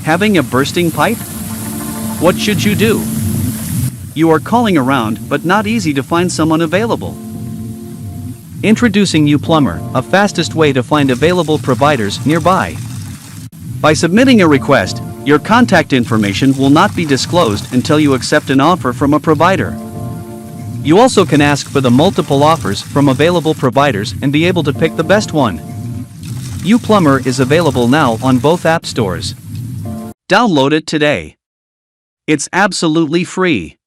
Having a bursting pipe? What should you do? You are calling around, but not easy to find someone available. Introducing U-Plumber, a fastest way to find available providers nearby. By submitting a request, your contact information will not be disclosed until you accept an offer from a provider. You also can ask for the multiple offers from available providers and be able to pick the best one. U-Plumber is available now on both app stores. Download it today. It's absolutely free.